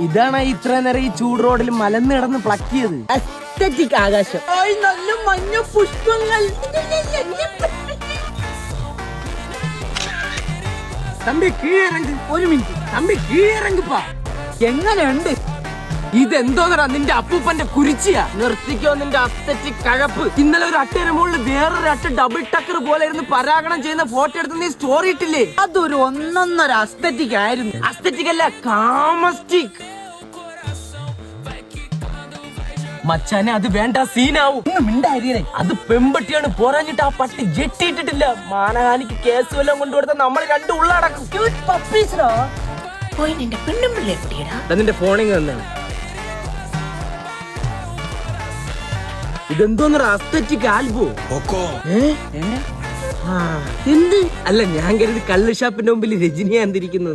ഇതാണ് ഇത്ര നേരം ഈ ചൂട് റോഡിൽ മലന്ന് കിടന്ന് പ്ലക്കിയത്. അസ്തറ്റിക് ആകാശം, നല്ല മഞ്ഞ പുഷ്പങ്ങൾ. തമ്പി കീഴിറങ്ങ്, ഒരു മിനിറ്റ് തമ്പി കീഴിറങ്ങിപ്പാ. എങ്ങനെയുണ്ട്? ഇതെന്തോന്നടാ നിന്റെ അപ്പൂപ്പന്റെ കുരിച്ചിയാ? നിർത്തിക്കോ നിന്റെ അസ്തറ്റിക് കഴപ്പ്. ഇന്നലെ ഒരു അട്ടയുടെ മുകളിൽ വേറൊരു അട്ട ഡബിൾ ടക്കർ പോലെ ഇരുന്ന് പരാഗണം ചെയ്യുന്ന ഫോട്ടോ എടുത്ത് നീ സ്റ്റോറി ഇട്ടില്ലേ? അതൊരു ഒന്നൊന്നര അസ്തറ്റിക് ആയിരുന്നു. അസ്തറ്റിക് അല്ല, കാമസ്റ്റിക്. മച്ചാനെ അത് വേണ്ട, സീനാവും. മിണ്ടായിരിക്കണേ, അത് പെമ്പട്ടിയാണ്. പോരാഞ്ഞിട്ട് ആ പട്ടി ജെട്ടിയിട്ടിട്ടില്ല. മാനഹാനിക്ക് കേസ് വല്ലതും കൊണ്ടുകൊടുത്ത നമ്മൾ രണ്ടും ഉള്ളടക്കും. നിന്റെ ഫോണിങ് തന്നെയാണ്. ഇതെന്തോന്നൊരു അസ്തറ്റിക് ആൽബോ? എന്ത്? അല്ല, ഞാൻ കരുതി കള്ള് ഷാപ്പിന്റെ മുമ്പിൽ രജനിയാന്തിരിക്കുന്നു.